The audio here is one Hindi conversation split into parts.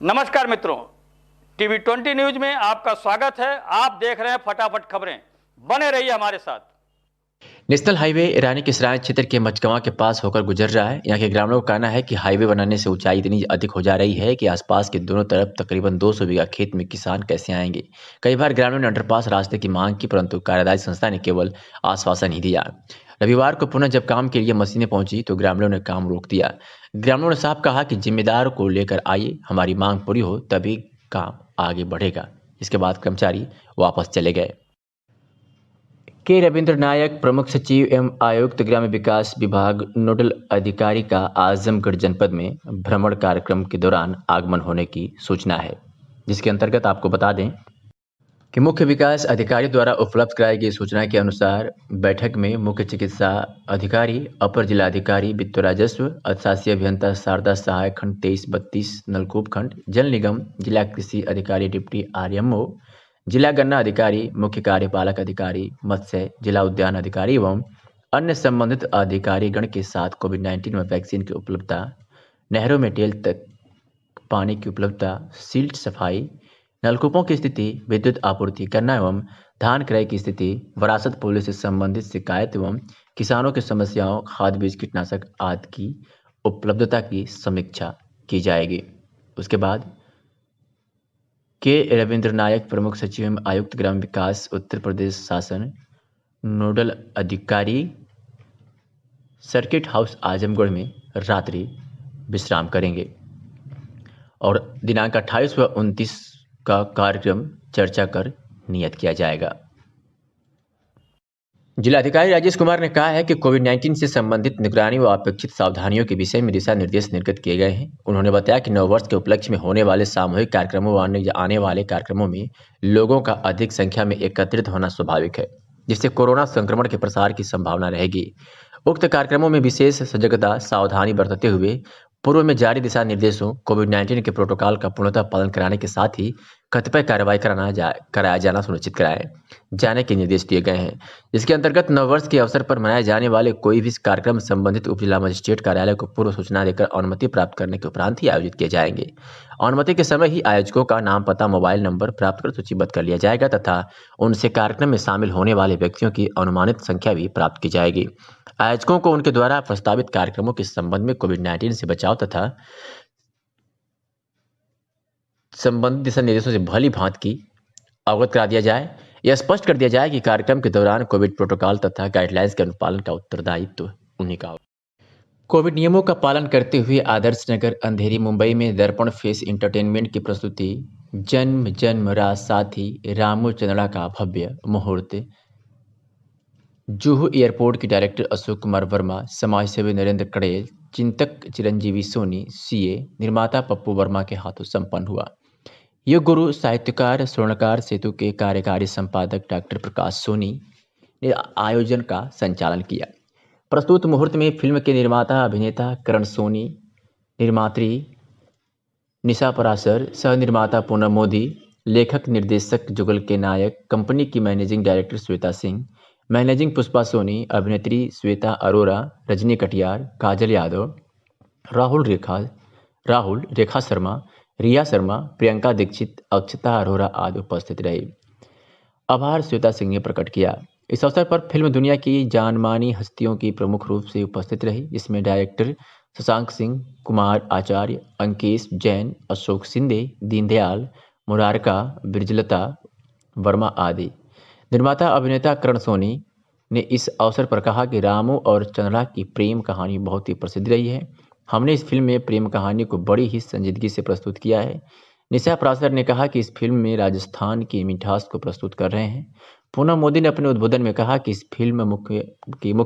नमस्कार मित्रों, टीवी 20 न्यूज में आपका स्वागत है। आप देख रहे हैं फटाफट खबरें। बने रहिए हमारे साथ। नेशनल हाईवे रानी के सराय क्षेत्र के मचगवां के पास होकर गुजर रहा है। यहाँ के ग्रामीणों का कहना है कि हाईवे बनाने से ऊंचाई इतनी अधिक हो जा रही है कि आसपास के दोनों तरफ तकरीबन 200 बीघा खेत में किसान कैसे आएंगे। कई बार ग्रामीणों ने अंडरपास रास्ते की मांग की, परंतु कार्यदायी संस्था ने केवल आश्वासन ही दिया। रविवार को पुनः जब काम के लिए मशीनें पहुंची तो ग्रामीणों ने काम रोक दिया। ग्रामीणों ने साफ कहा कि जिम्मेदार को लेकर आइए, हमारी मांग पूरी हो तभी काम आगे बढ़ेगा। इसके बाद कर्मचारी वापस चले गए। के रविंद्र नायक, प्रमुख सचिव एवं आयुक्त ग्राम्य विकास विभाग नोडल अधिकारी का आजमगढ़ जनपद में भ्रमण कार्यक्रम के दौरान आगमन होने की सूचना है, जिसके अंतर्गत आपको बता दें कि मुख्य विकास अधिकारी द्वारा उपलब्ध कराई गई सूचना के अनुसार बैठक में मुख्य चिकित्सा अधिकारी, अपर जिलाधिकारी वित्त राजस्व, अधिशासी अभियंता शारदा सहायक खंड 23-32 नलकूप खंड, जल निगम, जिला कृषि अधिकारी डिप्टी आरएमओ, जिला गन्ना अधिकारी, मुख्य कार्यपालक अधिकारी मत्स्य, जिला उद्यान अधिकारी एवं अन्य संबंधित अधिकारीगण के साथ कोविड-19 में वैक्सीन की उपलब्धता, नहरों में टेल तक पानी की उपलब्धता, सील्ट सफाई, नलकूपों की स्थिति, विद्युत आपूर्ति करना एवं धान क्रय की स्थिति, विरासत पुलिस से संबंधित शिकायत एवं किसानों की समस्याओं, खाद बीज कीटनाशक आदि की उपलब्धता की समीक्षा की जाएगी। उसके बाद के रविंद्र नायक, प्रमुख सचिव एवं आयुक्त ग्राम विकास उत्तर प्रदेश शासन नोडल अधिकारी सर्किट हाउस आजमगढ़ में रात्रि विश्राम करेंगे और दिनांक 28 व 29 का कार्यक्रम चर्चा कर नियत किया जाएगा। जिलाधिकारी राजेश कुमार ने कहा है कि कोविड-19 से संबंधित निगरानी व अपेक्षित सावधानियों के विषय में दिशा निर्देश निर्गत किए गए हैं। उन्होंने बताया कि नववर्ष के उपलक्ष्य में होने वाले सामूहिक कार्यक्रमों व अन्य आने वाले कार्यक्रमों में लोगों का अधिक संख्या में एकत्रित होना स्वाभाविक है, जिससे कोरोना संक्रमण के प्रसार की संभावना रहेगी। उक्त कार्यक्रमों में विशेष सजगता सावधानी बरतते हुए पूर्व में जारी दिशा निर्देशों कोविड-19 के प्रोटोकॉल का पूर्णतः पालन कराने के साथ ही कतिपय कार्रवाई कराया जाना सुनिश्चित कराए जाने के निर्देश दिए गए हैं, जिसके अंतर्गत नववर्ष के अवसर पर मनाए जाने वाले कोई भी कार्यक्रम संबंधित उप जिला मजिस्ट्रेट कार्यालय को पूर्व सूचना देकर अनुमति प्राप्त करने के उपरांत ही आयोजित किए जाएंगे। अनुमति के समय ही आयोजकों का नाम, पता, मोबाइल नंबर प्राप्त कर सूचीबद्ध कर लिया जाएगा तथा उनसे कार्यक्रम में शामिल होने वाले व्यक्तियों की अनुमानित संख्या भी प्राप्त की जाएगी। आयोजकों को उनके द्वारा प्रस्तावित कार्यक्रमों के संबंध में कोविड-19 से बचाव तथा संबंधित दिशा निर्देशों से भली भांति की अवगत करा दिया जाए। यह स्पष्ट कर दिया जाए कि कार्यक्रम के दौरान कोविड प्रोटोकॉल तथा गाइडलाइंस के अनुपालन का उत्तरदायित्व उन्हीं का होगा। कोविड नियमों का पालन करते हुए आदर्श नगर अंधेरी मुंबई में दर्पण फेस एंटरटेनमेंट की प्रस्तुति जन्म जन्म राज साथी रामू चंद्रा का भव्य मुहूर्त जुहू एयरपोर्ट के डायरेक्टर अशोक कुमार वर्मा, समाजसेवी नरेंद्र कड़ेल, चिंतक चिरंजीवी सोनी, सीए निर्माता पप्पू वर्मा के हाथों संपन्न हुआ। योग गुरु, साहित्यकार, स्वर्णकार सेतु के कार्यकारी संपादक डॉक्टर प्रकाश सोनी ने आयोजन का संचालन किया। प्रस्तुत मुहूर्त में फिल्म के निर्माता अभिनेता करण सोनी, निर्मात्री निशा पराशर, सह निर्माता पूनम मोदी, लेखक निर्देशक जुगल के नायक, कंपनी की managing director Shweta Singh, managing Pushpa Soni, अभिनेत्री श्वेता अरोरा, रजनी कटियार, काजल यादव, राहुल, रेखा शर्मा, रिया शर्मा, प्रियंका दीक्षित, अक्षता अरोरा आदि उपस्थित रहे। आभार श्वेता सिंह ने प्रकट किया। इस अवसर पर फिल्म दुनिया की जानमानी हस्तियों की प्रमुख रूप से उपस्थित रही, जिसमें डायरेक्टर शशांक सिंह, कुमार आचार्य, अंकेश जैन, अशोक शिंदे, दीनदयाल, मुरारका, ब्रिजलता वर्मा आदि। निर्माता अभिनेता करण सोनी ने इस अवसर पर कहा कि रामू और चंद्रा की प्रेम कहानी बहुत ही प्रसिद्ध रही है। हमने इस फिल्म में प्रेम कहानी को बड़ी ही संजीदगी से प्रस्तुत किया है। निशा पराशर ने कहा कि इस फिल्म में राजस्थान की मिठास को प्रस्तुत कर रहे हैं। पूनम मोदी ने अपने उद्बोधन में कहा कि इस फिल्म मुख्य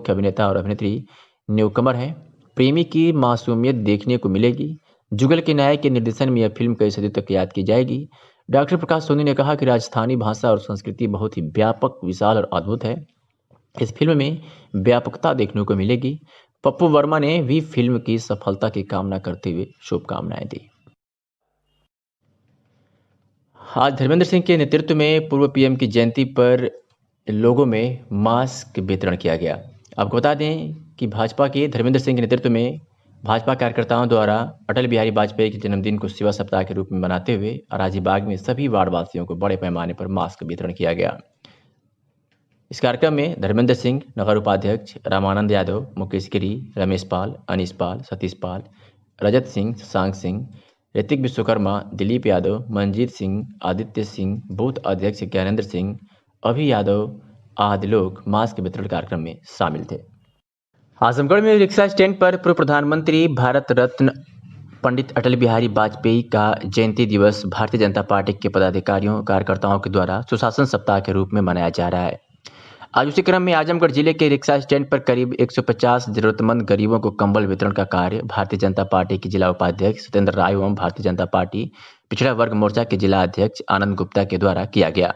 अभिनेता और अभिनेत्री न्यूकमर हैं। प्रेमी की मासूमियत देखने को मिलेगी। जुगल के नायक के निर्देशन में यह फिल्म कई सदियों तक याद की जाएगी। डॉक्टर प्रकाश सोनी ने कहा कि राजस्थानी भाषा और संस्कृति बहुत ही व्यापक, विशाल और अद्भुत है। इस फिल्म में व्यापकता देखने को मिलेगी। पप्पू वर्मा ने भी फिल्म की सफलता की कामना करते हुए शुभकामनाएं दी। आज धर्मेंद्र सिंह के नेतृत्व में पूर्व पीएम की जयंती पर लोगों में मास्क वितरण किया गया। आपको बता दें कि भाजपा के धर्मेंद्र सिंह के नेतृत्व में भाजपा कार्यकर्ताओं द्वारा अटल बिहारी वाजपेयी के जन्मदिन को सेवा सप्ताह के रूप में मनाते हुए अराजी बाग में सभी वार्ड वासियों को बड़े पैमाने पर मास्क वितरण किया गया। इस कार्यक्रम में धर्मेंद्र सिंह, नगर उपाध्यक्ष रामानंद यादव, मुकेश गिरी, रमेश पाल, अनीश पाल, सतीश पाल, रजत सिंह, शशांक सिंह, ऋतिक विश्वकर्मा, दिलीप यादव, मंजीत सिंह, आदित्य सिंह, बूथ अध्यक्ष ज्ञानेंद्र सिंह, अभि यादव आदि लोग मास्क वितरण कार्यक्रम में शामिल थे। आजमगढ़ में रिक्शा स्टैंड पर पूर्व प्रधानमंत्री भारत रत्न पंडित अटल बिहारी वाजपेयी का जयंती दिवस भारतीय जनता पार्टी के पदाधिकारियों कार्यकर्ताओं के द्वारा सुशासन सप्ताह के रूप में मनाया जा रहा है। आज उसी क्रम में आजमगढ़ जिले के रिक्शा स्टैंड पर करीब 150 जरूरतमंद गरीबों को कंबल वितरण का कार्य भारतीय जनता पार्टी के जिला उपाध्यक्ष सत्येंद्र राय एवं भारतीय जनता पार्टी पिछड़ा वर्ग मोर्चा के जिला अध्यक्ष आनंद गुप्ता के द्वारा किया गया।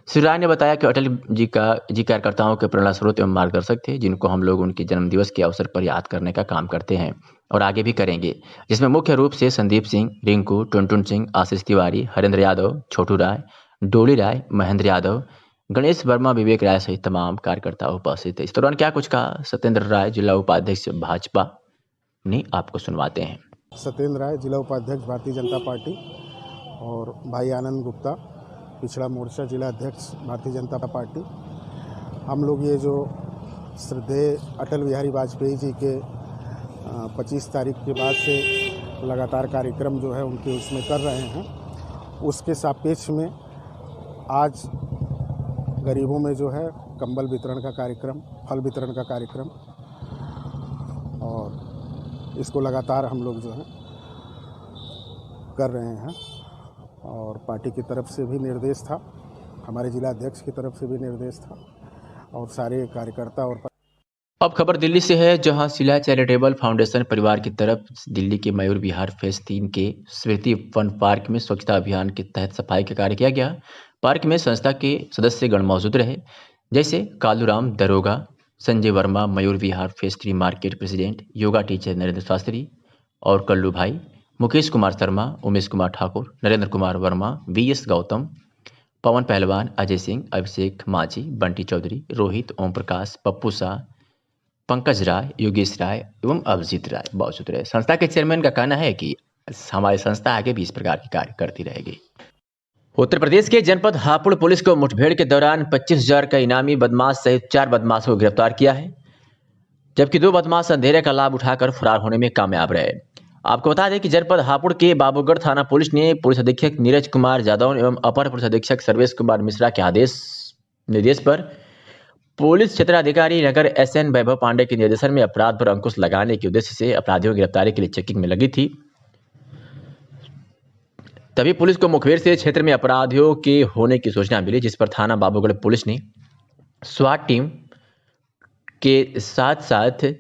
श्री राय ने बताया कि अटल जी कार्यकर्ताओं के प्रेरणा स्रोत एवं मार्गदर्शक थे, जिनको हम लोग उनके जन्मदिवस के अवसर पर याद करने का काम करते हैं और आगे भी करेंगे, जिसमें मुख्य रूप से संदीप सिंह, रिंकू, टुनटुन सिंह, आशीष तिवारी, हरेंद्र यादव, छोटू राय, डोली राय, महेंद्र यादव, गणेश वर्मा, विवेक राय सहित तमाम कार्यकर्ता उपस्थित थे। इस दौरान क्या कुछ कहा सत्येंद्र राय, जिला उपाध्यक्ष भाजपा ने, आपको सुनवाते हैं। सत्येंद्र राय, जिला उपाध्यक्ष भारतीय जनता पार्टी, और भाई आनंद गुप्ता, पिछड़ा मोर्चा जिला अध्यक्ष भारतीय जनता पार्टी। हम लोग ये जो श्रद्धेय अटल बिहारी वाजपेयी जी के 25 तारीख के बाद से लगातार कार्यक्रम जो है उनके उसमें कर रहे हैं, उसके सापेक्ष में आज गरीबों में जो है कंबल वितरण का कार्यक्रम, फल वितरण का कार्यक्रम, और इसको लगातार हम लोग जो है कर रहे हैं। और पार्टी की तरफ से भी निर्देश था, हमारे जिला अध्यक्ष की तरफ से भी निर्देश था, और सारे कार्यकर्ता और अब खबर दिल्ली से है, जहां शिला चैरिटेबल फाउंडेशन परिवार की तरफ दिल्ली के मयूर विहार फेज 3 के स्मृति वन पार्क में स्वच्छता अभियान के तहत सफाई का कार्य किया गया। पार्क में संस्था के सदस्यगण मौजूद रहे, जैसे कालूराम दरोगा, Sanjay Verma, Mayur Vihar phase 3 market president, yoga teacher Narendra Shastri और कल्लू भाई, मुकेश कुमार शर्मा, उमेश कुमार ठाकुर, नरेंद्र कुमार वर्मा, VS गौतम, पवन पहलवान, अजय सिंह, अभिषेक माझी, बंटी चौधरी, रोहित, ओम प्रकाश, पप्पू शाह, पंकज राय, योगेश राय एवं अभिजीत राय मौजूद रहे। संस्था के चेयरमैन का कहना है कि हमारी संस्था आगे भी इस प्रकार के कार्य करती रहेगी। उत्तर प्रदेश के जनपद हापुड़ पुलिस को मुठभेड़ के दौरान 25,000 का इनामी बदमाश सहित 4 बदमाशों को गिरफ्तार किया है, जबकि 2 बदमाश अंधेरे का लाभ उठाकर फरार होने में कामयाब रहे। आपको बता दें कि जनपद हापुड़ के बाबूगढ़ थाना पुलिस ने पुलिस अधीक्षक नीरज कुमार यादव एवं अपर पुलिस अधीक्षक सर्वेश कुमार मिश्रा के निर्देश पर पुलिस क्षेत्राधिकारी नगर SN वैभव पांडे के निर्देशन में अपराध पर अंकुश लगाने के उद्देश्य से अपराधियों की गिरफ्तारी के लिए चेकिंग में लगी थी। तभी पुलिस को मुखबिर से क्षेत्र में अपराधियों के होने की सूचना मिली, जिस पर थाना बाबूगढ़ पुलिस ने स्वाट टीम के साथ साथ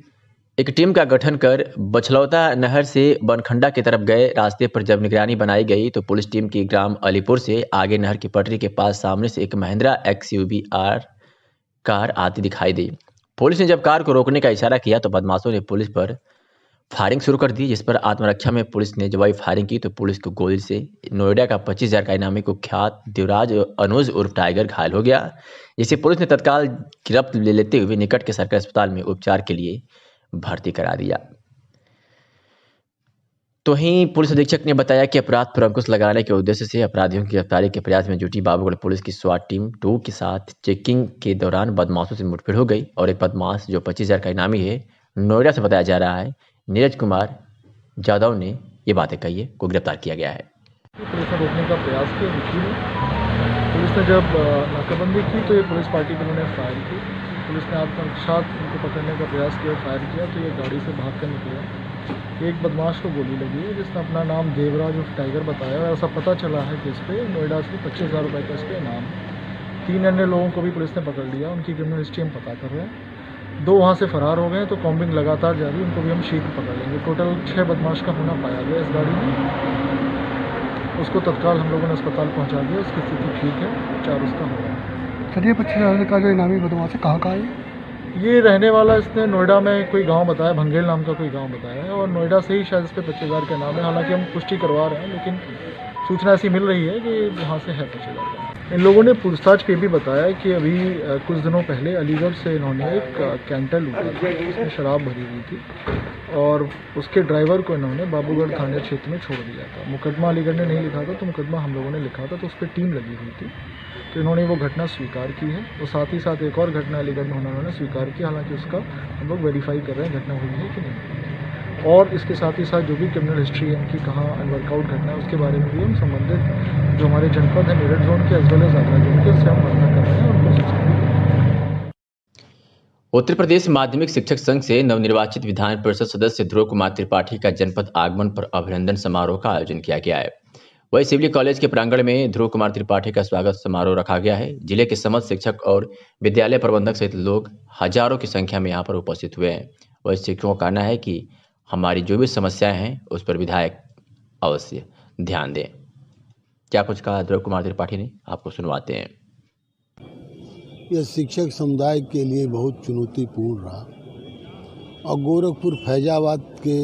एक टीम का गठन कर बछलौता नहर से बनखंडा की तरफ गए रास्ते पर जब निगरानी बनाई गई तो पुलिस टीम की ग्राम अलीपुर से आगे नहर की पटरी के पास सामने से एक महिंद्रा XUV कार आती दिखाई दी। पुलिस ने जब कार को रोकने का इशारा किया तो बदमाशों ने पुलिस पर फायरिंग शुरू कर दी, जिस पर आत्मरक्षा में पुलिस ने जवाबी फायरिंग की तो पुलिस को गोली से नोएडा का 25,000 का इनामी कुख्यात देवराज अनुज उर्फ टाइगर घायल हो गया, जिसे पुलिस ने तत्काल गिरफ्त ले लेते हुए निकट के सरकारी अस्पताल में उपचार के लिए भर्ती करा दिया। तो वहीं पुलिस अधीक्षक ने बताया कि अपराध पर अंकुश लगाने के उद्देश्य से अपराधियों की गिरफ्तारी के प्रयास में जुटी बाबूगढ़ पुलिस की स्वाट टीम 2 के साथ चेकिंग के दौरान बदमाशों से मुठभेड़ हो गई और एक बदमाश जो 25,000 का इनामी है, नोएडा से बताया जा रहा है, नीरज कुमार यादव ने ये बातें कही है, को गिरफ्तार किया गया है। पुलिस ने रोकने का प्रयास किया, पुलिस ने जब नाकाबंदी की तो ये पुलिस पार्टी पर उन्होंने फायर की। पुलिस ने आत्मरक्षात उनको पकड़ने का प्रयास किया, फायर किया तो ये गाड़ी से भाग कर निकला। एक बदमाश को गोली लगी है जिसने अपना नाम देवराज उर्फ टाइगर बताया और ऐसा पता चला है कि इस पर नोएडा से 25,000 रुपये का इस पर इनाम। 3 अन्य लोगों को भी पुलिस ने पकड़ लिया, उनकी क्रिमिनल हिस्ट्री हम पता कर रहे हैं। 2 वहाँ से फरार हो गए तो कॉम्बिंग लगातार जारी, उनको भी हम शीघ्र पकड़ लेंगे। टोटल 6 बदमाश का होना पाया गया इस गाड़ी में, उसको तत्काल हम लोगों ने अस्पताल पहुँचा दिया, उसकी स्थिति ठीक है, उपचार उसका हो रहा है। चलिए 25,000 का जो इनामी बदमाश है कहाँ का है? ये रहने वाला इसने नोएडा में कोई गांव बताया, भंगेल नाम का कोई गांव बताया है और नोएडा से ही शायद इस पर 25,000 का नाम है। हालांकि हम पुष्टि करवा रहे हैं लेकिन सूचना ऐसी मिल रही है कि वहाँ से है 25,000 का। इन लोगों ने पूछताछ पे भी बताया कि अभी कुछ दिनों पहले अलीगढ़ से इन्होंने एक कैंटर लूटा था, उसमें शराब भरी हुई थी और उसके ड्राइवर को इन्होंने बाबूगढ़ थाना क्षेत्र में छोड़ दिया था। मुकदमा अलीगढ़ ने नहीं लिखा था, तो मुकदमा हम लोगों ने लिखा था, तो उस पर टीम लगी हुई थी, तो इन्होंने वो घटना स्वीकार की है। और साथ ही साथ एक और घटना अलीगढ़ में उन्होंने स्वीकार की, हालांकि उसका हम लोग वेरीफाई कर रहे हैं घटना हुई है कि नहीं। और इसके साथ ही साथ जो भी क्रिमिनल हिस्ट्री है इनकी, कहाँ अनवर्कआउट घटना है, उसके बारे में भी हम संबंधित जो हमारे जनपद है मेरठ जोन के as well as Agra zone के, उससे हम वार्ता कर रहे हैं और उनको सूचना भी दे रहे हैं। उत्तर प्रदेश माध्यमिक शिक्षक संघ से नवनिर्वाचित विधान परिषद सदस्य ध्रुव कुमार त्रिपाठी का जनपद आगमन पर अभिनंदन समारोह का आयोजन किया गया है। वही सिवली कॉलेज के प्रांगण में ध्रुव कुमार त्रिपाठी का स्वागत समारोह रखा गया है। जिले के समस्त शिक्षक और विद्यालय प्रबंधक सहित लोग हजारों की संख्या में यहाँ पर उपस्थित हुए हैं। वही शिक्षकों का कहना है कि हमारी जो भी समस्याएं हैं उस पर विधायक अवश्य ध्यान दें। क्या कुछ कहा ध्रुव कुमार त्रिपाठी ने, आपको सुनवाते हैं। यह शिक्षक समुदाय के लिए बहुत चुनौतीपूर्ण रहा और गोरखपुर फैजाबाद के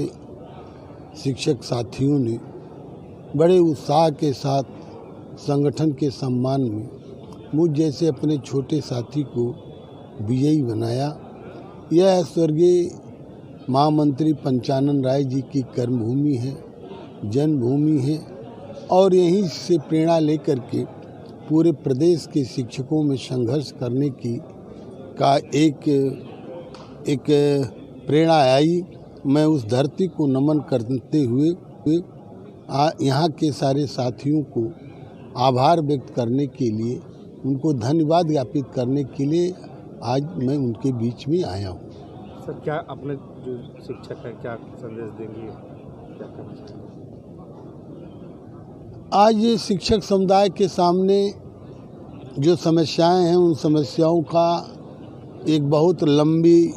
शिक्षक साथियों ने बड़े उत्साह के साथ संगठन के सम्मान में मुझ जैसे अपने छोटे साथी को विजयी बनाया। यह स्वर्गीय महामंत्री पंचानन राय जी की कर्मभूमि है, जन्मभूमि है और यहीं से प्रेरणा लेकर के पूरे प्रदेश के शिक्षकों में संघर्ष करने की का एक प्रेरणा आई। मैं उस धरती को नमन करते हुए यहाँ के सारे साथियों को आभार व्यक्त करने के लिए, उनको धन्यवाद ज्ञापित करने के लिए आज मैं उनके बीच में आया हूँ। सर, क्या अपने जो शिक्षक हैं क्या संदेश देंगे, क्या करना चाहिए? आज शिक्षक समुदाय के सामने जो समस्याएं हैं उन समस्याओं का एक बहुत लंबी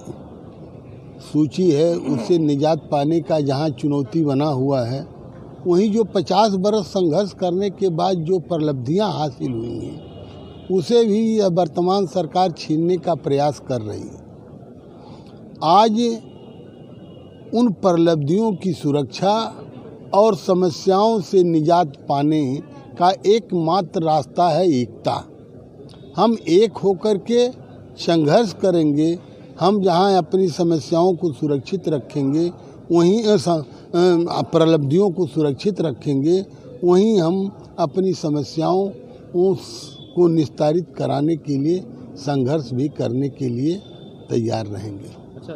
सूची है। उससे निजात पाने का जहां चुनौती बना हुआ है, वहीं जो 50 बरस संघर्ष करने के बाद जो उपलब्धियां हासिल हुई हैं उसे भी यह वर्तमान सरकार छीनने का प्रयास कर रही है। आज उन उपलब्धियों की सुरक्षा और समस्याओं से निजात पाने का एकमात्र रास्ता है एकता। हम एक होकर के संघर्ष करेंगे। हम जहां अपनी समस्याओं को सुरक्षित रखेंगे, वहीं उपलब्धियों को सुरक्षित रखेंगे, वहीं हम अपनी समस्याओं को निस्तारित कराने के लिए संघर्ष भी करने के लिए तैयार रहेंगे। अच्छा,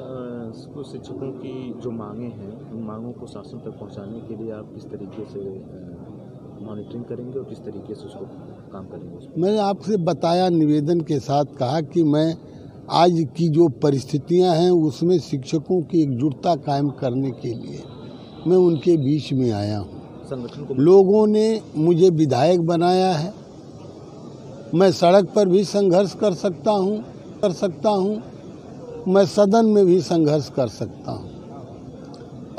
स्कूल शिक्षकों की जो मांगे हैं, उन मांगों को शासन तक पहुंचाने के लिए आप किस तरीके से मॉनिटरिंग करेंगे और किस तरीके से उसको काम करेंगे? मैंने आपसे बताया, निवेदन के साथ कहा कि मैं आज की जो परिस्थितियां हैं उसमें शिक्षकों की एकजुटता कायम करने के लिए मैं उनके बीच में आया हूँ। संगठन को लोगों ने मुझे विधायक बनाया है, मैं सड़क पर भी संघर्ष कर सकता हूँ, मैं सदन में भी संघर्ष कर सकता हूँ।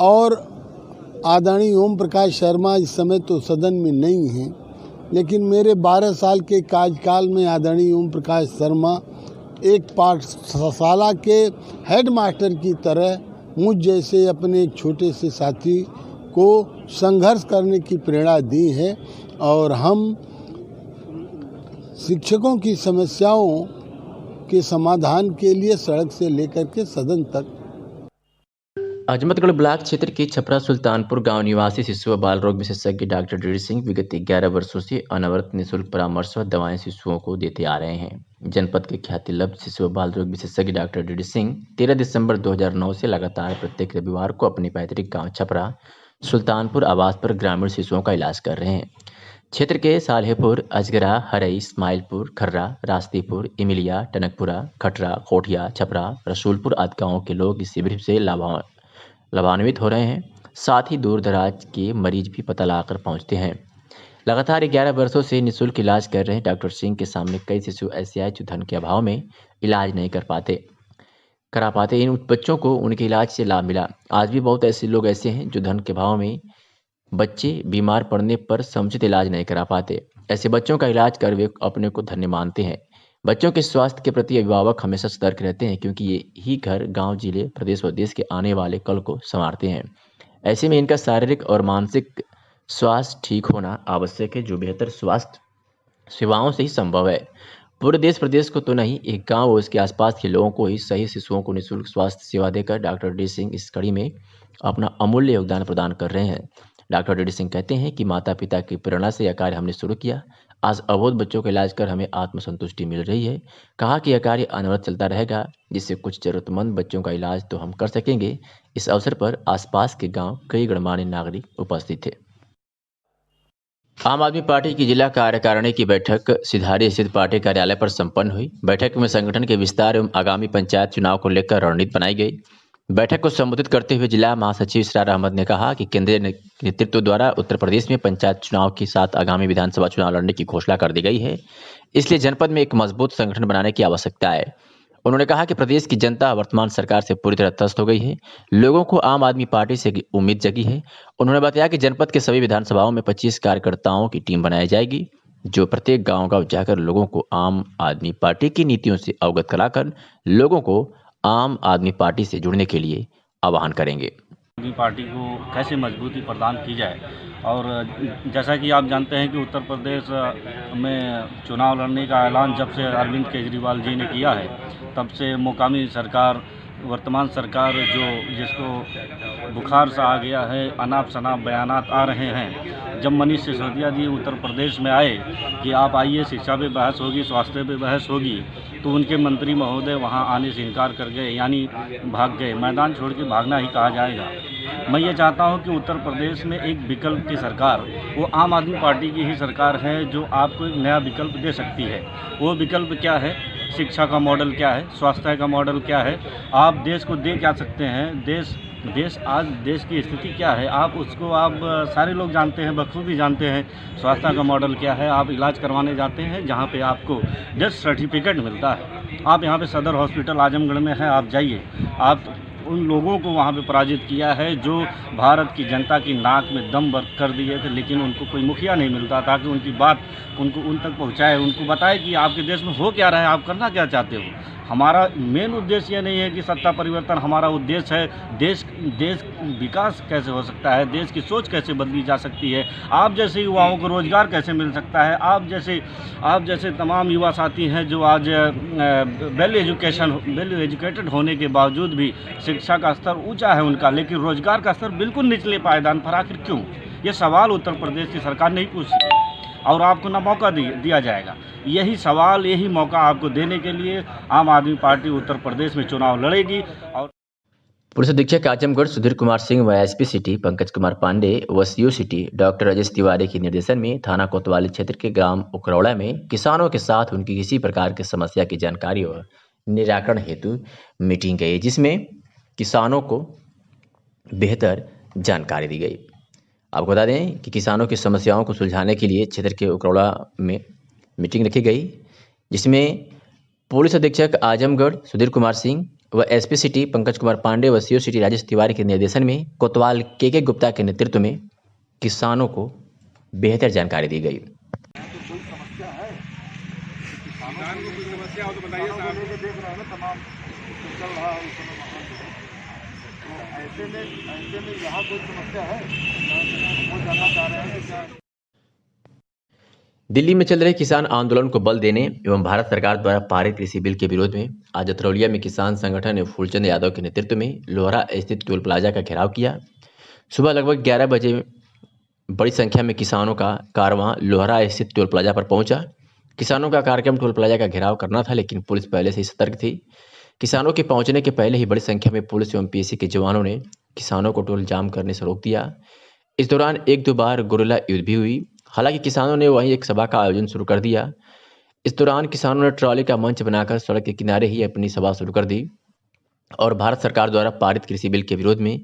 और आदरणीय ओम प्रकाश शर्मा इस समय तो सदन में नहीं हैं, लेकिन मेरे 12 साल के कार्यकाल में आदरणीय ओम प्रकाश शर्मा एक पाठशाला के हेडमास्टर की तरह मुझ जैसे अपने एक छोटे से साथी को संघर्ष करने की प्रेरणा दी है। और हम शिक्षकों की समस्याओं के समाधान के लिए सड़क से लेकर के सदन तक। अजमतगढ़ ब्लॉक क्षेत्र के छपरा सुल्तानपुर गांव निवासी शिशु व बाल रोग विशेषज्ञ डॉक्टर डी सिंह विगत 11 वर्षों से अनवरत निःशुल्क परामर्श व दवाएं शिशुओं को देते आ रहे हैं। जनपद के ख्याति लब्ध शिशु व बाल रोग विशेषज्ञ डॉक्टर डी सिंह 13 दिसंबर 2009 से लगातार प्रत्येक रविवार को अपने पैतृक गाँव छपरा सुल्तानपुर आवास पर ग्रामीण शिशुओं का इलाज कर रहे हैं। क्षेत्र के सालेहपुर, अजगरा, हरई, इस्माइलपुर, खर्रा, रास्तीपुर, इमिलिया, टनकपुरा, खटरा, कोठिया, छपरा, रसूलपुर आदि गाँवों के लोग इस शिविर से लाभान्वित हो रहे हैं। साथ ही दूर दराज के मरीज भी पता लगाकर पहुंचते हैं। लगातार 11 वर्षों से निःशुल्क इलाज कर रहे डॉक्टर सिंह के सामने कई शिशु ऐसे आए जो धन के अभाव में इलाज नहीं करा पाते। इन बच्चों को उनके इलाज से लाभ मिला। आज भी बहुत ऐसे लोग ऐसे हैं जो धन के अभाव में बच्चे बीमार पड़ने पर समुचित इलाज नहीं करा पाते। ऐसे बच्चों का इलाज कर वे अपने को धन्य मानते हैं। बच्चों के स्वास्थ्य के प्रति अभिभावक हमेशा सतर्क रहते हैं, क्योंकि ये ही घर, गांव, जिले, प्रदेश व देश के आने वाले कल को संवारते हैं। ऐसे में इनका शारीरिक और मानसिक स्वास्थ्य ठीक होना आवश्यक है, जो बेहतर स्वास्थ्य सेवाओं से ही संभव है। पूरे देश प्रदेश को तो नहीं, एक गांव और उसके आसपास के लोगों को ही सही शिशुओं को निःशुल्क स्वास्थ्य सेवा देकर डॉक्टर डी सिंह इस कड़ी में अपना अमूल्य योगदान प्रदान कर रहे हैं। डॉक्टर डी सिंह कहते हैं कि माता पिता की प्रेरणा से यह कार्य हमने शुरू किया। आज अबोध बच्चों का इलाज कर हमें आत्मसंतुष्टि मिल रही है। कहा कि यह कार्य अनवरत चलता रहेगा, जिससे कुछ जरूरतमंद बच्चों का इलाज तो हम कर सकेंगे। इस अवसर पर आसपास के गांव कई गणमान्य नागरिक उपस्थित थे। आम आदमी पार्टी की जिला कार्यकारिणी की बैठक सिधारी स्थित पार्टी कार्यालय पर संपन्न हुई। बैठक में संगठन के विस्तार एवं आगामी पंचायत चुनाव को लेकर रणनीति बनाई गई। बैठक को संबोधित करते हुए जिला महासचिव इसरार अहमद ने कहा कि केंद्रीय नेतृत्व द्वारा उत्तर प्रदेश में पंचायत चुनाव के साथ आगामी विधानसभा चुनाव लड़ने की घोषणा कर दी गई है, इसलिए जनपद में एक मजबूत संगठन बनाने की आवश्यकता है। उन्होंने कहा कि प्रदेश की जनता वर्तमान सरकार से पूरी तरह त्रस्त हो गई है। लोगों को आम आदमी पार्टी से उम्मीद जगी है। उन्होंने बताया कि जनपद के सभी विधानसभाओं में 25 कार्यकर्ताओं की टीम बनाई जाएगी, जो प्रत्येक गांव जाकर लोगों को आम आदमी पार्टी की नीतियों से अवगत कराकर लोगों को आम आदमी पार्टी से जुड़ने के लिए आह्वान करेंगे। आदमी पार्टी को कैसे मजबूती प्रदान की जाए। और जैसा कि आप जानते हैं कि उत्तर प्रदेश में चुनाव लड़ने का ऐलान जब से अरविंद केजरीवाल जी ने किया है, तब से मुकामी सरकार, वर्तमान सरकार जो जिसको बुखार सा आ गया है, अनाप शनाप बयानात आ रहे हैं। जब मनीष सिसोदिया जी उत्तर प्रदेश में आए कि आप आइए, शिक्षा पे बहस होगी, स्वास्थ्य पे बहस होगी, तो उनके मंत्री महोदय वहां आने से इनकार कर गए, यानी भाग गए। मैदान छोड़ के भागना ही कहा जाएगा। मैं ये चाहता हूं कि उत्तर प्रदेश में एक विकल्प की सरकार, वो आम आदमी पार्टी की ही सरकार है जो आपको एक नया विकल्प दे सकती है। वो विकल्प क्या है? शिक्षा का मॉडल क्या है? स्वास्थ्य का मॉडल क्या है? आप देश को दे क्या सकते हैं? देश आज देश की स्थिति क्या है, आप उसको आप सारे लोग जानते हैं, बखूबी जानते हैं। स्वास्थ्य का मॉडल क्या है? आप इलाज करवाने जाते हैं जहाँ पे आपको डेथ सर्टिफिकेट मिलता है। आप यहाँ पे सदर हॉस्पिटल आजमगढ़ में है, आप जाइए, आप उन लोगों को वहाँ पे पराजित किया है जो भारत की जनता की नाक में दम बंद कर दिए थे, लेकिन उनको कोई मुखिया नहीं मिलता ताकि उनकी बात उनको उन तक पहुँचाए, उनको बताए कि आपके देश में हो क्या रहा है, आप करना क्या चाहते हो। हमारा मेन उद्देश्य ये नहीं है कि सत्ता परिवर्तन, हमारा उद्देश्य है देश विकास कैसे हो सकता है, देश की सोच कैसे बदली जा सकती है, आप जैसे युवाओं को रोज़गार कैसे मिल सकता है। आप जैसे तमाम युवा साथी हैं जो आज वेल एजुकेटेड होने के बावजूद भी शिक्षा का स्तर ऊंचा है उनका, लेकिन रोज़गार का स्तर बिल्कुल निचले पायदान पर। आखिर क्यों? ये सवाल उत्तर प्रदेश की सरकार नहीं पूछी और आपको ना मौका दिया जाएगा। यही सवाल, यही मौका आपको देने के लिए आम आदमी पार्टी उत्तर प्रदेश में चुनाव लड़ेगी। और पुलिस अधीक्षक आजमगढ़ सुधीर कुमार सिंह व एसपी सिटी पंकज कुमार पांडे व CO city doctor Rajesh Tiwari के निर्देशन में थाना कोतवाली क्षेत्र के ग्राम उकरौड़ा में किसानों के साथ उनकी किसी प्रकार की समस्या की जानकारी और निराकरण हेतु मीटिंग गई, जिसमें किसानों को बेहतर जानकारी दी गई। आपको बता दें कि किसानों की समस्याओं को सुलझाने के लिए क्षेत्र के उकरौड़ा में मीटिंग रखी गई, जिसमें पुलिस अधीक्षक आजमगढ़ सुधीर कुमार सिंह व एसपी सिटी पंकज कुमार पांडे व सीओ सिटी राजेश तिवारी के निर्देशन में कोतवाल के गुप्ता के नेतृत्व में किसानों को बेहतर जानकारी दी गई। दिल्ली में चल रहे किसान आंदोलन को बल देने एवं भारत सरकार द्वारा पारित कृषि बिल के विरोध में आज अतरौलिया में किसान संगठन ने फूलचंद यादव के नेतृत्व में लोहरा स्थित टोल प्लाजा का घेराव किया। सुबह लगभग 11 बजे बड़ी संख्या में किसानों का कारवां लोहरा स्थित टोल प्लाजा पर पहुंचा। किसानों का कार्यक्रम टोल प्लाजा का घेराव करना था, लेकिन पुलिस पहले से ही सतर्क थी। किसानों के पहुंचने के पहले ही बड़ी संख्या में पुलिस एवं पीएसी के जवानों ने किसानों को टोल जाम करने से रोक दिया। इस दौरान 1-2 बार गुरिल्ला युद्ध भी हुई। हालांकि किसानों ने वहीं एक सभा का आयोजन शुरू कर दिया। इस दौरान किसानों ने ट्रॉली का मंच बनाकर सड़क के किनारे ही अपनी सभा शुरू कर दी और भारत सरकार द्वारा पारित कृषि बिल के विरोध में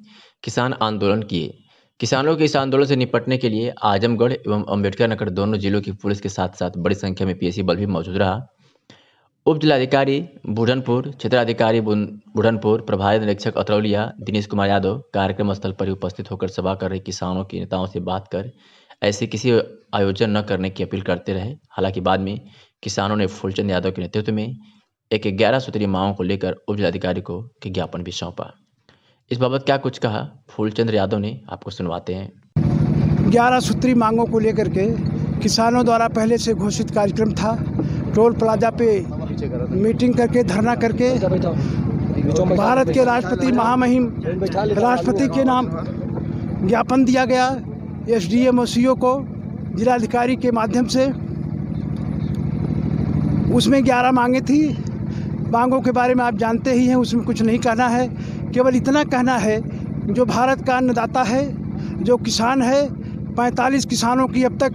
किसान आंदोलन किए। किसानों के इस आंदोलन से निपटने के लिए आजमगढ़ एवं अम्बेडकर नगर दोनों जिलों की पुलिस के साथ साथ बड़ी संख्या में पीएसी बल भी मौजूद रहा। उप जिलाधिकारी बुढ़नपुर, क्षेत्राधिकारी बुढ़नपुर, प्रभारी निरीक्षक अतरौलिया दिनेश कुमार यादव कार्यक्रम स्थल पर ही उपस्थित होकर सभा कर रहे किसानों के नेताओं से बात कर ऐसे किसी आयोजन न करने की अपील करते रहे। हालांकि बाद में किसानों ने फूलचंद यादव के नेतृत्व में एक 11 सूत्रीय मांगों को लेकर उप जिलाधिकारी को ज्ञापन भी सौंपा। इस बाबत क्या कुछ कहा फूलचंद यादव ने, आपको सुनवाते हैं। 11 सूत्री मांगों को लेकर के किसानों द्वारा पहले से घोषित कार्यक्रम था। टोल प्लाजा पे मीटिंग करके धरना करके भारत के राष्ट्रपति महामहिम राष्ट्रपति के नाम ज्ञापन दिया गया एसडीएम और सीओ को जिलाधिकारी के माध्यम से। उसमें 11 मांगे थी। मांगों के बारे में आप जानते ही हैं, उसमें कुछ नहीं कहना है, केवल इतना कहना है जो भारत का अन्नदाता है, जो किसान है, 45 किसानों की अब तक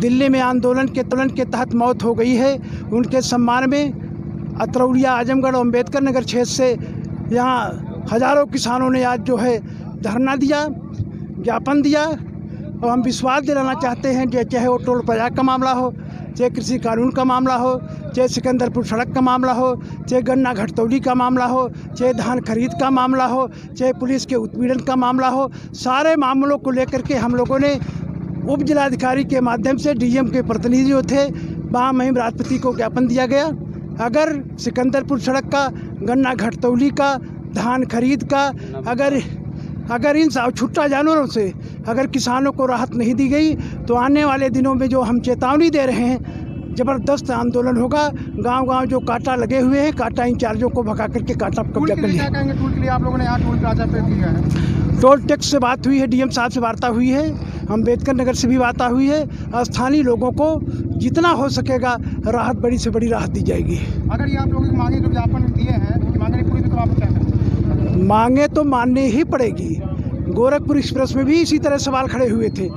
दिल्ली में आंदोलन के तहत मौत हो गई है। उनके सम्मान में अतरौलिया, आजमगढ़ और अम्बेडकर नगर क्षेत्र से यहाँ हजारों किसानों ने आज जो है धरना दिया, ज्ञापन दिया। और हम विश्वास दिलाना चाहते हैं कि चाहे वो टोल प्लाजा का मामला हो, चाहे कृषि कानून का मामला हो, चाहे सिकंदरपुर सड़क का मामला हो, चाहे गन्ना घटतौली का मामला हो, चाहे धान खरीद का मामला हो, चाहे पुलिस के उत्पीड़न का मामला हो, सारे मामलों को लेकर के हम लोगों ने उप जिलाधिकारी के माध्यम से डीएम के प्रतिनिधि जो थे महामहिम राष्ट्रपति को ज्ञापन दिया गया। अगर सिकंदरपुर सड़क का, गन्ना घटतौली का, धान खरीद का, अगर इन छुट्टा जानवरों से अगर किसानों को राहत नहीं दी गई तो आने वाले दिनों में जो हम चेतावनी दे रहे हैं, जबरदस्त आंदोलन होगा। गांव-गांव जो कांटा लगे हुए हैं, कांटा इंचार्जों को भगा करके कांटा कब्जा कर लिया। टोल के लिए आप लोगों ने यहाँ टोल प्लाजा पे किया है? टोल टैक्स से बात हुई है, डीएम साहब से वार्ता हुई है, अम्बेडकर नगर से भी वार्ता हुई है। स्थानीय लोगों को जितना हो सकेगा राहत, बड़ी से बड़ी राहत दी जाएगी। अगर ये आप लोगों की मांगे जो ज्ञापन दिए हैं, उनकी मांगे नहीं पूरी तो आप क्या करेंगे? मांगे तो माननी ही पड़ेगी। गोरखपुर एक्सप्रेस में भी इसी तरह सवाल खड़े हुए थे।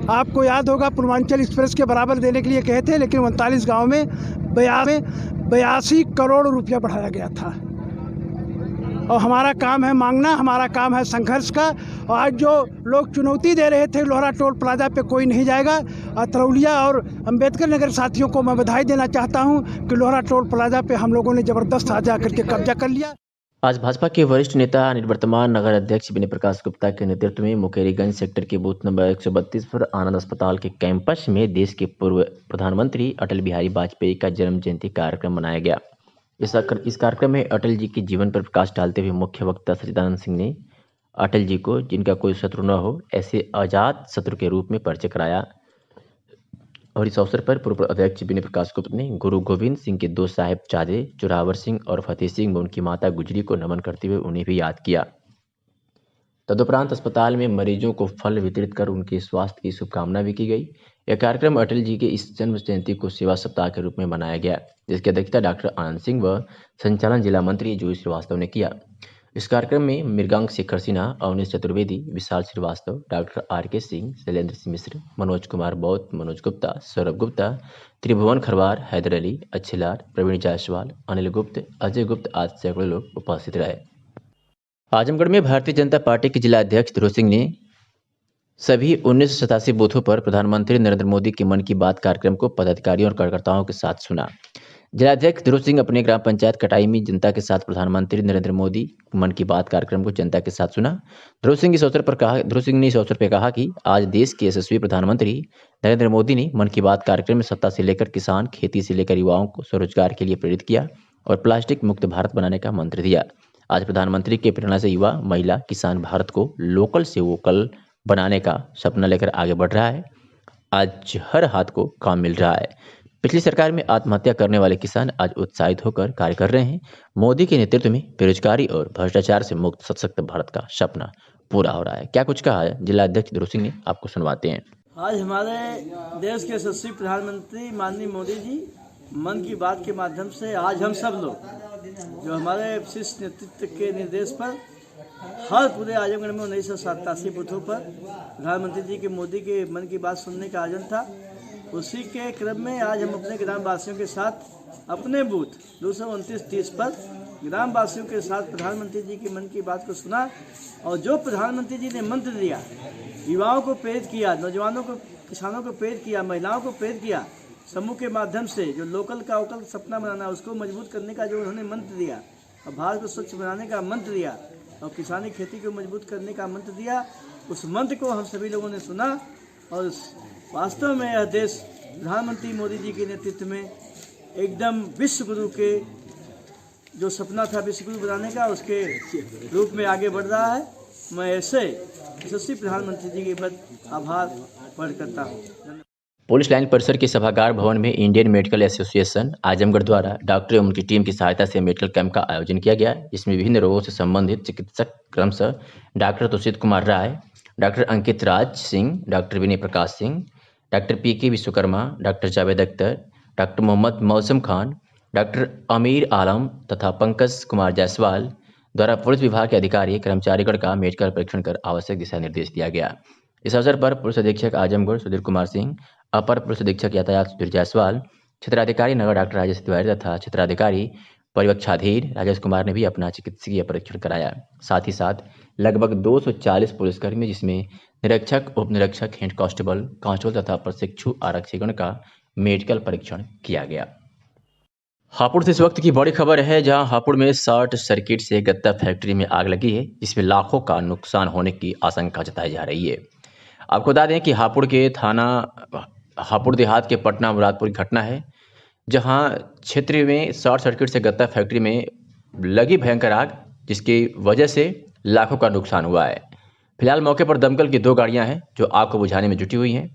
आपको याद होगा पूर्वांचल एक्सप्रेस के बराबर देने के लिए कहे थे, लेकिन 39 गाँव में 82 करोड़ रुपया बढ़ाया गया था। और हमारा काम है मांगना, हमारा काम है संघर्ष का। और आज जो लोग चुनौती दे रहे थे लोहरा टोल प्लाजा पे कोई नहीं जाएगा, अतरौलिया और अम्बेडकर नगर साथियों को मैं बधाई देना चाहता हूं कि लोहरा टोल प्लाजा पे हम लोगों ने ज़बरदस्त आज आकर के कब्जा कर लिया। आज भाजपा के वरिष्ठ नेता निवर्तमान नगर अध्यक्ष विनय प्रकाश गुप्ता के नेतृत्व में मुकेरीगंज सेक्टर के बूथ नंबर 132 पर आनंद अस्पताल के कैंपस में देश के पूर्व प्रधानमंत्री अटल बिहारी वाजपेयी का जन्म जयंती कार्यक्रम मनाया गया। इस कार्यक्रम में अटल जी के जीवन पर प्रकाश डालते हुए मुख्य वक्ता सच्चिदानंद सिंह ने अटल जी को, जिनका कोई शत्रु न हो, ऐसे आजाद शत्रु के रूप में परिचय कराया। और इस अवसर पर पूर्व अध्यक्ष विनय प्रकाश गुप्ता ने गुरु गोविंद सिंह के 2 साहिबजादे जोरावर सिंह और फतेह सिंह व उनकी माता गुजरी को नमन करते हुए उन्हें भी याद किया। तदुपरांत अस्पताल में मरीजों को फल वितरित कर उनके स्वास्थ्य की शुभकामना भी की गई। यह कार्यक्रम अटल जी के इस जन्म जयंती को सेवा सप्ताह के रूप में मनाया गया, जिसकी अध्यक्षता डॉक्टर आनंद सिंह व संचालन जिला मंत्री जूही श्रीवास्तव ने किया। इस कार्यक्रम में मृगांक शेखर सिन्हा, अवनीश चतुर्वेदी, विशाल श्रीवास्तव, डॉक्टर आर.के. सिंह, शैलेंद्र सिंह मिश्र, मनोज कुमार बौद्ध, मनोज गुप्ता, सौरभ गुप्ता, त्रिभुवन खरवार, हैदर अली, अच्छेलाल, प्रवीण जायसवाल, अनिल गुप्त, अजय गुप्त आदि सैकड़ों लोग उपस्थित रहे। आजमगढ़ में भारतीय जनता पार्टी के जिला अध्यक्ष ध्रुव सिंह ने सभी 1987 बूथों पर प्रधानमंत्री नरेंद्र मोदी के मन की बात कार्यक्रम को पदाधिकारियों और कार्यकर्ताओं के साथ सुना। जिलाध्यक्ष ध्रुव सिंह अपने ग्राम पंचायत कटाई में जनता के साथ प्रधानमंत्री नरेंद्र मोदी मन की बात कार्यक्रम को जनता के साथ सुना। ध्रुव सिंह ने इस अवसर पर कहा कि आज देश के यशस्वी प्रधानमंत्री नरेंद्र मोदी ने मन की बात कार्यक्रम में सत्ता से लेकर किसान, खेती से लेकर युवाओं को स्वरोजगार के लिए प्रेरित किया और प्लास्टिक मुक्त भारत बनाने का मंत्र दिया। आज प्रधानमंत्री के प्रेरणा से युवा, महिला, किसान भारत को लोकल से वोकल बनाने का सपना लेकर आगे बढ़ रहा है। आज हर हाथ को काम मिल रहा है। पिछली सरकार में आत्महत्या करने वाले किसान आज उत्साहित होकर कार्य कर रहे हैं। मोदी के नेतृत्व में बेरोजगारी और भ्रष्टाचार से मुक्त सशक्त भारत का सपना पूरा हो रहा है। क्या कुछ कहा है जिला अध्यक्ष ध्रुव सिंह ने, आपको सुनवाते हैं। आज हमारे देश के यशस्वी प्रधानमंत्री माननीय मोदी जी मन की बात के माध्यम से आज हम सब लोग जो हमारे शीर्ष नेतृत्व के निर्देश पर हर पूरे आजमगढ़ में 1987 बूथों पर प्रधानमंत्री जी के मोदी के मन की बात सुनने का आयोजन था। उसी के क्रम में आज हम अपने ग्राम वासियों के साथ अपने बूथ 229-30 पर ग्राम वासियों के साथ प्रधानमंत्री जी की मन की बात को सुना और जो प्रधानमंत्री जी ने मंत्र दिया, युवाओं को प्रेरित किया, नौजवानों को, किसानों को प्रेरित किया, महिलाओं को प्रेरित किया, समूह के माध्यम से जो लोकल का वोकल सपना बनाना उसको मजबूत करने का जो उन्होंने मंत्र दिया और भारत को स्वच्छ बनाने का मंत्र दिया और किसानी खेती को मजबूत करने का मंत्र दिया, उस मंत्र को हम सभी लोगों ने सुना और वास्तव में यह देश प्रधानमंत्री मोदी जी के नेतृत्व में एकदम विश्व गुरु के जो सपना था विश्व गुरु बनाने का, उसके रूप में आगे बढ़ रहा है। मैं ऐसे यशस्वी प्रधानमंत्री जी के प्रति आभार प्रकट करता हूँ। पुलिस लाइन परिसर के सभागार भवन में इंडियन मेडिकल एसोसिएशन आजमगढ़ द्वारा डॉक्टर एवं उनकी टीम की सहायता से मेडिकल कैंप का आयोजन किया गया, जिसमें विभिन्न रोगों से संबंधित चिकित्सक क्रमशः डॉक्टर तुषित कुमार राय, डॉक्टर अंकित राज सिंह, डॉक्टर विनय प्रकाश सिंह, डॉक्टर पीके विश्वकर्मा, डॉक्टर जावेद अख्तर, डॉक्टर मोहम्मद मौसम खान, डॉक्टर अमीर आलम तथा पंकज कुमार जायसवाल द्वारा पुलिस विभाग के अधिकारी कर्मचारीगण का मेडिकल परीक्षण कर आवश्यक दिशा निर्देश दिया गया। इस अवसर पर पुलिस अधीक्षक आजमगढ़ सुधीर कुमार सिंह, अपर पुलिस अधीक्षक यातायात सुधीर जायसवाल, क्षेत्राधिकारी नगर डॉक्टर राजेश तिवारी तथा क्षेत्राधिकारी परिवक्षाधीर राजेश कुमार ने भी अपना चिकित्सकीय परीक्षण कराया। साथ ही साथ लगभग 240 पुलिसकर्मी, जिसमें निरीक्षक, उप निरीक्षक, हेड कांस्टेबल, कांस्टेबल तथा प्रशिक्षु आरक्षीगण का मेडिकल परीक्षण किया गया। हापुड़ से इस वक्त की बड़ी खबर है, जहां हापुड़ में शॉर्ट सर्किट से गत्ता फैक्ट्री में आग लगी है, जिसमें लाखों का नुकसान होने की आशंका जताई जा रही है। आपको बता दें कि हापुड़ के थाना हापुड़ देहात के पटना मुरादपुर की घटना है, जहां क्षेत्र में शॉर्ट सर्किट से गत्ता फैक्ट्री में लगी भयंकर आग, जिसकी वजह से लाखों का नुकसान हुआ है। फिलहाल मौके पर दमकल की 2 गाड़ियां हैं जो आग को बुझाने में जुटी हुई हैं।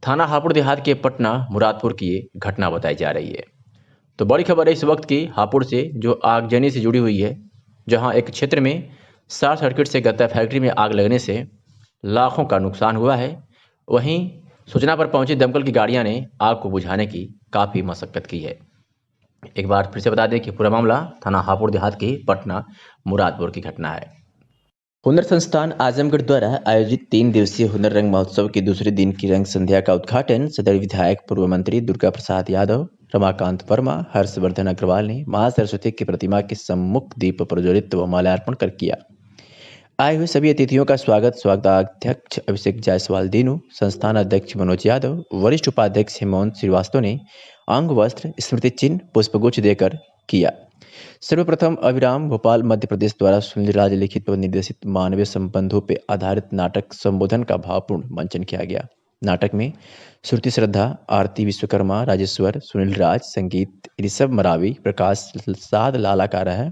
थाना हापुड़ देहात के पटना मुरादपुर की ये घटना बताई जा रही है। तो बड़ी खबर है इस वक्त की हापुड़ से, जो आगजनी से जुड़ी हुई है, जहां एक क्षेत्र में शॉर्ट सर्किट से गत्ता फैक्ट्री में आग लगने से लाखों का नुकसान हुआ है। वहीं सूचना पर पहुंची दमकल की गाड़ियां ने आग को बुझाने की काफ़ी मशक्कत की है। एक बार फिर से बता दें कि पूरा मामला थाना हापुड़ देहात की पटना मुरादपुर की घटना है। हुनर संस्थान आजमगढ़ द्वारा आयोजित 3 दिवसीय हुनर रंग महोत्सव के दूसरे दिन की रंग संध्या का उद्घाटन सदर विधायक पूर्व मंत्री दुर्गा प्रसाद यादव, रमाकांत वर्मा, हर्षवर्धन अग्रवाल ने मां सरस्वती की प्रतिमा के सम्मुख दीप प्रज्वलित व माल्यार्पण कर किया। आए हुए सभी अतिथियों का स्वागताध्यक्ष अभिषेक जायसवाल दीनू, संस्थान अध्यक्ष मनोज यादव, वरिष्ठ उपाध्यक्ष हेमंत श्रीवास्तव ने अंग वस्त्र, स्मृति चिन्ह, पुष्पगुच्छ देकर किया। सर्वप्रथम अभिराम भोपाल मध्य प्रदेश द्वारा सुनील राज लिखित व निर्देशित मानवीय संबंधों पर आधारित नाटक संबोधन का भावपूर्ण मंचन किया गया। नाटक में श्रुति श्रद्धा, आरती विश्वकर्मा, राजेश्वर, सुनील राज, संगीत ऋषभ मरावी, प्रकाश साद लालाकार है।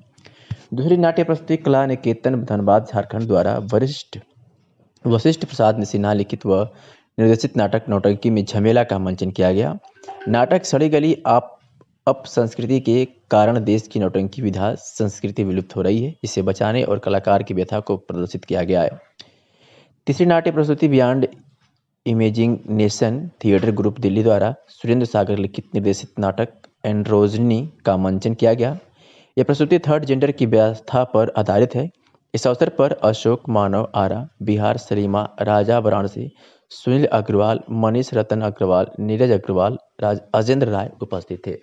दूसरी नाट्य प्रस्तुति कला निकेतन धनबाद झारखंड द्वारा वशिष्ठ प्रसाद सिन्हा लिखित व निर्देशित नाटक नौटंकी में झमेला का मंचन किया गया। नाटक सड़ी गली अप संस्कृति के कारण देश की नौटंकी विधा संस्कृति विलुप्त हो रही है, इसे बचाने और कलाकार की व्यथा को प्रदर्शित किया गया है। तीसरी नाट्य प्रस्तुति beyond imaging nation theatre group Delhi द्वारा सुरेंद्र सागर लिखित निर्देशित नाटक एंड्रोजनी का मंचन किया गया। यह प्रस्तुति थर्ड जेंडर की व्यवस्था पर आधारित है। इस अवसर पर अशोक मानव आरा, बिहार सलीमा राजा वाराणसी, सुनील अग्रवाल, मनीष रतन अग्रवाल, नीरज अग्रवाल, अजेंद्र राय उपस्थित थे।